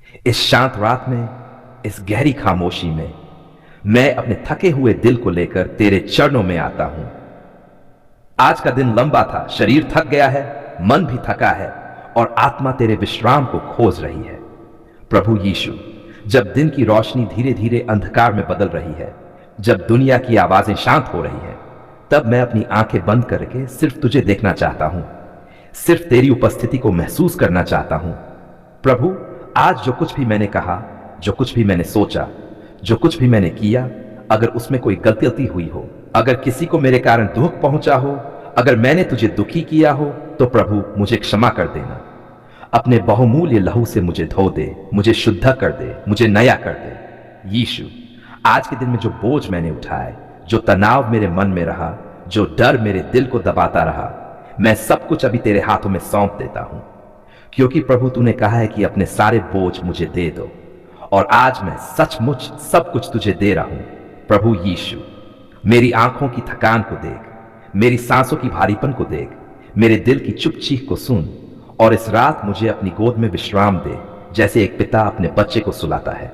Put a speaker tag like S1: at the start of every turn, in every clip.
S1: इस शांत रात में, इस गहरी खामोशी में, मैं अपने थके हुए दिल को लेकर तेरे चरणों में आता हूं। आज का दिन लंबा था, शरीर थक गया है, मन भी थका है और आत्मा तेरे विश्राम को खोज रही है। प्रभु यीशु, जब दिन की रोशनी धीरे धीरे अंधकार में बदल रही है, जब दुनिया की आवाजें शांत हो रही हैं, तब मैं अपनी आंखें बंद करके सिर्फ तुझे देखना चाहता हूं, सिर्फ तेरी उपस्थिति को महसूस करना चाहता हूं। प्रभु, आज जो कुछ भी मैंने कहा, जो कुछ भी मैंने सोचा, जो कुछ भी मैंने किया, अगर उसमें कोई गलती हुई हो, अगर किसी को मेरे कारण दुख पहुंचा हो, अगर मैंने तुझे दुखी किया हो, तो प्रभु मुझे क्षमा कर देना। अपने बहुमूल्य लहू से मुझे धो दे, मुझे शुद्ध कर दे, मुझे नया कर दे। यीशु, आज के दिन में जो बोझ मैंने उठाए, जो तनाव मेरे मन में रहा, जो डर मेरे दिल को दबाता रहा, मैं सब कुछ अभी तेरे हाथों में सौंप देता हूं, क्योंकि प्रभु तूने कहा है कि अपने सारे बोझ मुझे दे दो, और आज मैं सचमुच सब कुछ तुझे दे रहा हूं। प्रभु यीशु, मेरी आंखों की थकान को देख, मेरी सांसों की भारीपन को देख, मेरे दिल की चुप चीख को सुन, और इस रात मुझे अपनी गोद में विश्राम दे, जैसे एक पिता अपने बच्चे को सुलाता है।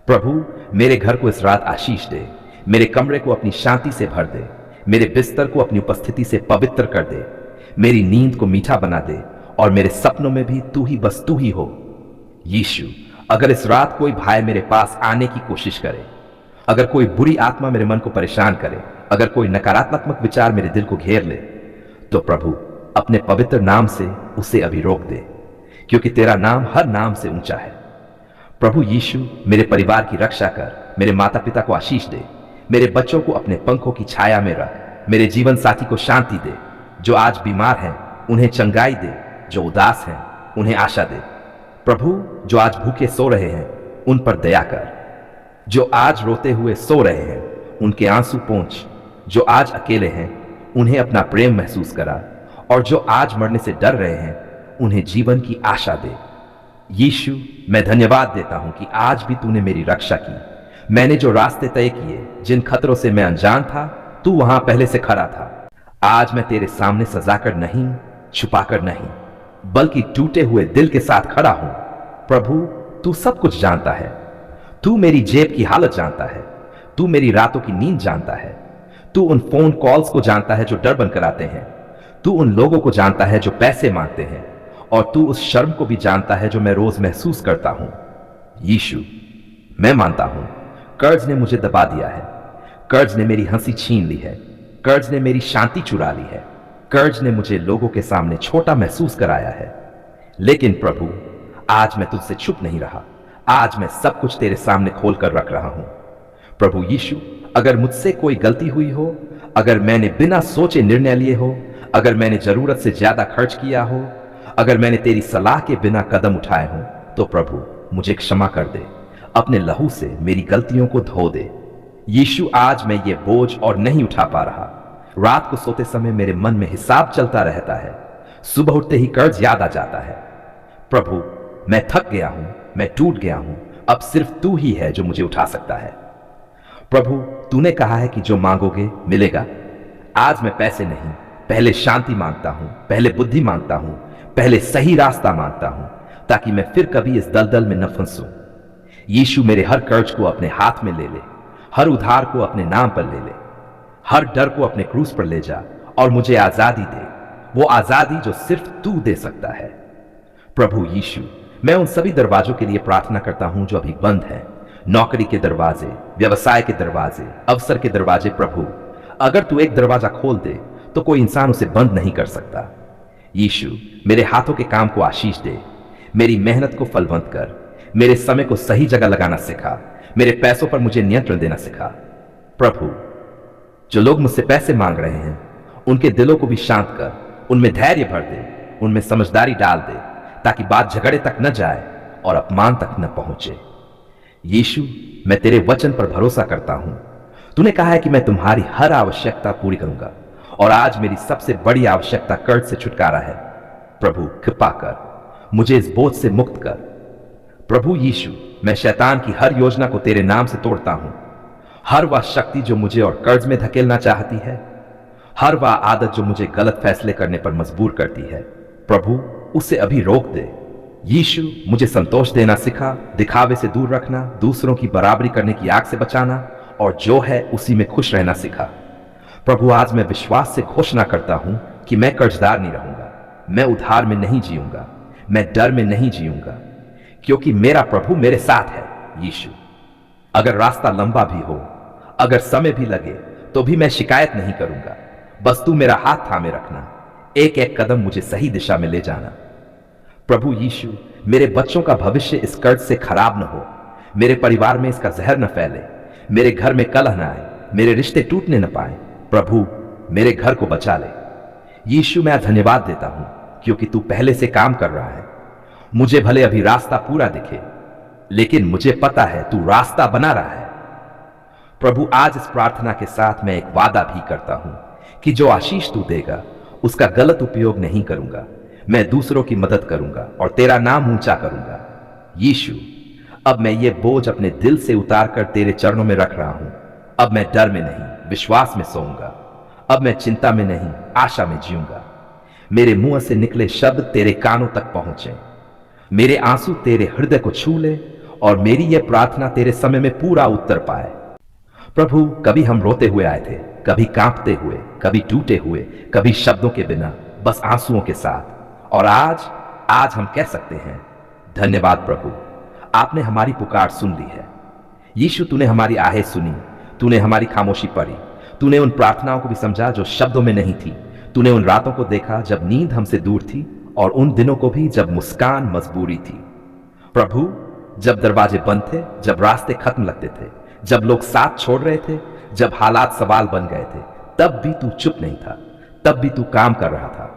S1: प्रभु, मेरे घर को इस रात आशीष दे, मेरे कमरे को अपनी शांति से भर दे, मेरे बिस्तर को अपनी उपस्थिति से पवित्र कर दे, मेरी नींद को मीठा बना दे, और मेरे सपनों में भी तू ही, बस तू ही हो। यीशु, अगर इस रात कोई भाई मेरे पास आने की कोशिश करे, अगर कोई बुरी आत्मा मेरे मन को परेशान करे, अगर कोई नकारात्मक विचार मेरे दिल को घेर ले, तो प्रभु अपने पवित्र नाम से उसे अभी रोक दे, क्योंकि तेरा नाम हर नाम से ऊंचा है। प्रभु यीशु, मेरे परिवार की रक्षा कर, मेरे माता पिता को आशीष दे, मेरे बच्चों को अपने पंखों की छाया में रख, मेरे जीवन साथी को शांति दे, जो आज बीमार हैं उन्हें चंगाई दे, जो उदास हैं उन्हें आशा दे। प्रभु, जो आज भूखे सो रहे हैं उन पर दया कर, जो आज रोते हुए सो रहे हैं उनके आंसू पोंछ, जो आज अकेले हैं उन्हें अपना प्रेम महसूस करा, और जो आज मरने से डर रहे हैं उन्हें जीवन की आशा दे। यीशु, मैं धन्यवाद देता हूं कि आज भी तूने मेरी रक्षा की। मैंने जो रास्ते तय किए, जिन खतरों से मैं अनजान था, तू वहां पहले से खड़ा था। आज मैं तेरे सामने सजाकर नहीं, छुपाकर नहीं, बल्कि टूटे हुए दिल के साथ खड़ा हूं। प्रभु, तू सब कुछ जानता है, तू मेरी जेब की हालत जानता है, तू मेरी रातों की नींद जानता है, तू उन फोन कॉल्स को जानता है जो डर बन कर आते हैं, तू उन लोगों को जानता है जो पैसे मांगते हैं, और तू उस शर्म को भी जानता है जो मैं रोज महसूस करता हूं। यीशु, मैं मानता हूं कर्ज ने मुझे दबा दिया है, कर्ज ने मेरी हंसी छीन ली है, कर्ज ने मेरी शांति चुरा ली है, कर्ज ने मुझे लोगों के सामने छोटा महसूस कराया है। लेकिन प्रभु, आज मैं तुझसे छुप नहीं रहा, आज मैं सब कुछ तेरे सामने खोल कर रख रहा हूं। प्रभु यीशु, अगर मुझसे कोई गलती हुई हो, अगर मैंने बिना सोचे निर्णय लिए हो, अगर मैंने जरूरत से ज्यादा खर्च किया हो, अगर मैंने तेरी सलाह के बिना कदम उठाए हो, तो प्रभु मुझे क्षमा कर दे, अपने लहू से मेरी गलतियों को धो दे। यीशु, आज मैं ये बोझ और नहीं उठा पा रहा। रात को सोते समय मेरे मन में हिसाब चलता रहता है, सुबह उठते ही कर्ज याद आ जाता है। प्रभु, मैं थक गया हूं, मैं टूट गया हूं, अब सिर्फ तू ही है जो मुझे उठा सकता है। प्रभु, तूने कहा है कि जो मांगोगे मिलेगा। आज मैं पैसे नहीं, पहले शांति मांगता हूं, पहले बुद्धि मांगता हूं, पहले सही रास्ता मांगता हूं, ताकि मैं फिर कभी इस दलदल में न फंसूं। यीशु, मेरे हर कर्ज को अपने हाथ में ले ले, हर उधार को अपने नाम पर ले ले, हर डर को अपने क्रूस पर ले जा, और मुझे आजादी दे, वो आजादी जो सिर्फ तू दे सकता है। प्रभु यीशु, मैं उन सभी दरवाजों के लिए प्रार्थना करता हूं जो अभी बंद हैं, नौकरी के दरवाजे, व्यवसाय के दरवाजे, अवसर के दरवाजे। प्रभु, अगर तू एक दरवाजा खोल दे तो कोई इंसान उसे बंद नहीं कर सकता। यीशु, मेरे हाथों के काम को आशीष दे, मेरी मेहनत को फलवंत कर, मेरे समय को सही जगह लगाना सिखा, मेरे पैसों पर मुझे नियंत्रण देना सिखा। प्रभु, जो लोग मुझसे पैसे मांग रहे हैं उनके दिलों को भी शांत कर, उनमें धैर्य भर दे, उनमें समझदारी डाल दे, ताकि बात झगड़े तक न जाए और अपमान तक न पहुंचे। यीशु, मैं तेरे वचन पर भरोसा करता हूं। तूने कहा है कि मैं तुम्हारी हर आवश्यकता पूरी करूंगा, और आज मेरी सबसे बड़ी आवश्यकता कर्ज से छुटकारा है। प्रभु, कृपा कर, मुझे इस बोझ से मुक्त कर। प्रभु यीशु, मैं शैतान की हर योजना को तेरे नाम से तोड़ता हूं, हर वह शक्ति जो मुझे और कर्ज में धकेलना चाहती है, हर वह आदत जो मुझे गलत फैसले करने पर मजबूर करती है, प्रभु उसे अभी रोक दे। यीशु मुझे संतोष देना सिखा, दिखावे से दूर रखना, दूसरों की बराबरी करने की आग से बचाना और जो है उसी में खुश रहना सिखा। प्रभु आज मैं विश्वास से घोषणा करता हूं कि मैं कर्जदार नहीं रहूंगा, मैं उधार में नहीं जीऊंगा, मैं डर में नहीं जीऊंगा, क्योंकि मेरा प्रभु मेरे साथ है। यीशु, अगर रास्ता लंबा भी हो, अगर समय भी लगे, तो भी मैं शिकायत नहीं करूंगा। बस तू मेरा हाथ थामे रखना, एक एक कदम मुझे सही दिशा में ले जाना। प्रभु यीशु, मेरे बच्चों का भविष्य इस कर्ज से खराब न हो, मेरे परिवार में इसका जहर न फैले, मेरे घर में कलह न आए, मेरे रिश्ते टूटने न पाए। प्रभु मेरे घर को बचा ले। यीशु, मैं धन्यवाद देता हूं क्योंकि तू पहले से काम कर रहा है। मुझे भले अभी रास्ता पूरा दिखे, लेकिन मुझे पता है तू रास्ता बना रहा है। प्रभु आज इस प्रार्थना के साथ मैं एक वादा भी करता हूं कि जो आशीष तू देगा उसका गलत उपयोग नहीं करूंगा। मैं दूसरों की मदद करूंगा और तेरा नाम ऊंचा करूंगा। यीशु, अब मैं ये बोझ अपने दिल से उतार कर तेरे चरणों में रख रहा हूं। अब मैं डर में नहीं, विश्वास में सोऊंगा। अब मैं चिंता में नहीं, आशा में जीऊंगा। मेरे मुंह से निकले शब्द तेरे कानों तक पहुंचे, मेरे आंसू तेरे हृदय को छू ले और मेरी यह प्रार्थना तेरे समय में पूरा उत्तर पाए। प्रभु, कभी हम रोते हुए आए थे, कभी कांपते हुए, कभी टूटे हुए, कभी शब्दों के बिना, बस आंसुओं के साथ। और आज हम कह सकते हैं, धन्यवाद प्रभु, आपने हमारी पुकार सुन ली है। यीशु, तूने हमारी आहें सुनी, तूने हमारी खामोशी पढ़ी, तूने उन प्रार्थनाओं को भी समझा जो शब्दों में नहीं थी। तूने उन रातों को देखा जब नींद हमसे दूर थी और उन दिनों को भी जब मुस्कान मजबूरी थी। प्रभु, जब दरवाजे बंद थे, जब रास्ते खत्म लगते थे, जब लोग साथ छोड़ रहे थे, जब हालात सवाल बन गए थे, तब भी तू चुप नहीं था, तब भी तू काम कर रहा था।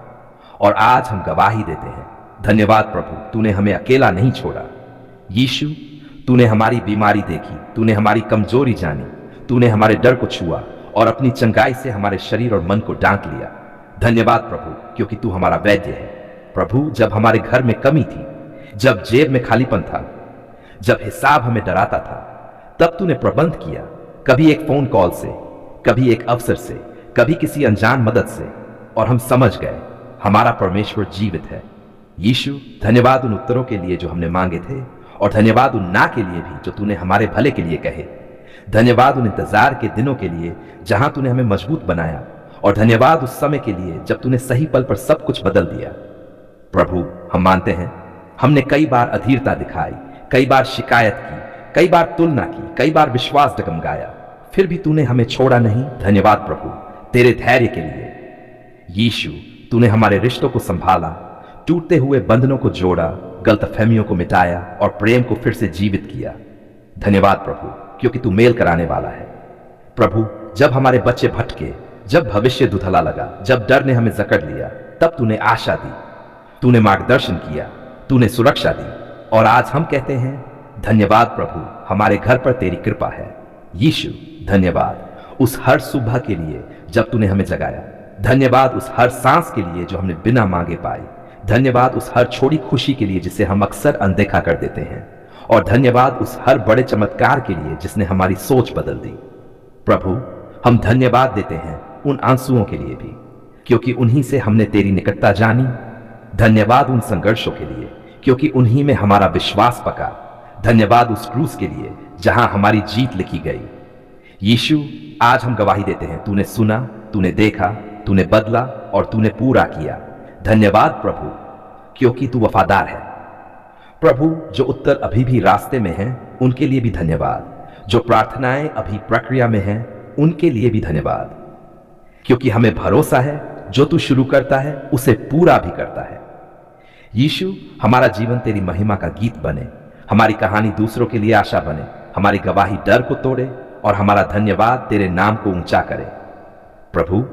S1: और आज हम गवाही देते हैं, धन्यवाद प्रभु, तूने हमें अकेला नहीं छोड़ा। यीशु, तूने हमारी बीमारी देखी, तूने हमारी कमजोरी जानी, तूने हमारे डर को छुआ और अपनी चंगाई से हमारे शरीर और मन को डांट लिया। धन्यवाद प्रभु, क्योंकि तू हमारा वैद्य है। प्रभु, जब हमारे घर में कमी थी, जब जेब में खालीपन था, जब हिसाब हमें डराता था, तब तूने प्रबंध किया, कभी एक फोन कॉल से, कभी एक अवसर से, कभी किसी अनजान मदद से, और हम समझ गए हमारा परमेश्वर जीवित है। यीशु, धन्यवाद उन उत्तरों के लिए जो हमने मांगे थे और धन्यवाद उन ना के लिए भी जो तूने हमारे भले के लिए कहे। धन्यवाद उन इंतजार के दिनों के लिए जहां तूने हमें मजबूत बनाया और धन्यवाद उस समय के लिए जब तूने सही पल पर सब कुछ बदल दिया। प्रभु, हम मानते हैं हमने कई बार अधीरता दिखाई, कई बार शिकायत की, कई बार तुलना की, कई बार विश्वास डगमगाया, फिर भी तूने हमें छोड़ा नहीं। धन्यवाद प्रभु तेरे धैर्य के लिए। यीशु, तूने हमारे रिश्तों को संभाला, टूटते हुए बंधनों को जोड़ा, गलतफहमियों को मिटाया और प्रेम को फिर से जीवित किया। धन्यवाद प्रभु, क्योंकि तू मेल कराने वाला है। प्रभु, जब हमारे बच्चे भटके, जब भविष्य धुंधला लगा, जब डर ने हमें जकड़ लिया, तब तूने आशा दी, तूने मार्गदर्शन किया, तूने सुरक्षा दी। और आज हम कहते हैं, धन्यवाद प्रभु, हमारे घर पर तेरी कृपा है। यीशु, धन्यवाद उस हर सुबह के लिए जब तूने हमें जगाया। धन्यवाद उस हर सांस के लिए जो हमने बिना मांगे पाई। धन्यवाद उस हर छोटी खुशी के लिए जिसे हम अक्सर अनदेखा कर देते हैं। और धन्यवाद उस हर बड़े चमत्कार के लिए जिसने हमारी सोच बदल दी। प्रभु, हम धन्यवाद देते हैं उन आंसुओं के लिए भी, क्योंकि उन्हीं से हमने तेरी निकटता जानी। धन्यवाद उन संघर्षों के लिए, क्योंकि उन्हीं में हमारा विश्वास पका। धन्यवाद उस क्रूस के लिए जहां हमारी जीत लिखी गई। यीशु, आज हम गवाही देते हैं, तूने सुना, तूने देखा, तूने बदला और तूने पूरा किया। धन्यवाद प्रभु, क्योंकि तू वफादार है। प्रभु, जो उत्तर अभी भी रास्ते में हैं, उनके लिए भी धन्यवाद। जो प्रार्थनाएं अभी प्रक्रिया में हैं, उनके लिए भी धन्यवाद, क्योंकि हमें भरोसा है जो तू शुरू करता है उसे पूरा भी करता है। यीशु, हमारा जीवन तेरी महिमा का गीत बने, हमारी कहानी दूसरों के लिए आशा बने, हमारी गवाही डर को तोड़े और हमारा धन्यवाद तेरे नाम को ऊंचा करे। प्रभु,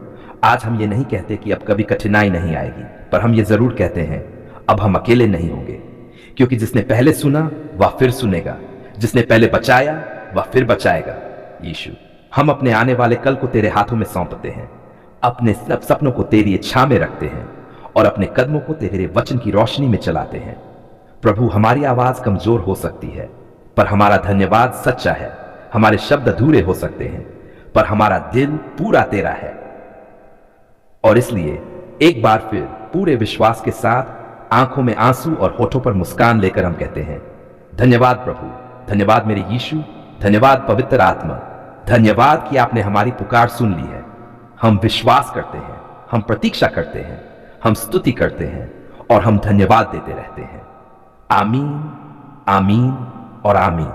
S1: आज हम ये नहीं कहते कि अब कभी कठिनाई नहीं आएगी, पर हम ये जरूर कहते हैं, अब हम अकेले नहीं होंगे, क्योंकि जिसने पहले सुना वह फिर सुनेगा, जिसने पहले बचाया वह फिर बचाएगा। यीशु, हम अपने आने वाले कल को तेरे हाथों में सौंपते हैं, अपने सब सपनों को तेरी इच्छा में रखते हैं और अपने कदमों को तेरे वचन की रोशनी में चलाते हैं। प्रभु, हमारी आवाज कमजोर हो सकती है, पर हमारा धन्यवाद सच्चा है। हमारे शब्द अधूरे हो सकते हैं, पर हमारा दिल पूरा तेरा है। और इसलिए एक बार फिर पूरे विश्वास के साथ आंखों में आंसू और होठों पर मुस्कान लेकर हम कहते हैं, धन्यवाद प्रभु, धन्यवाद मेरे यीशु, धन्यवाद पवित्र आत्मा, धन्यवाद कि आपने हमारी पुकार सुन ली है। हम विश्वास करते हैं, हम प्रतीक्षा करते हैं, हम स्तुति करते हैं और हम धन्यवाद देते रहते हैं। आमीन, आमीन और आमीन।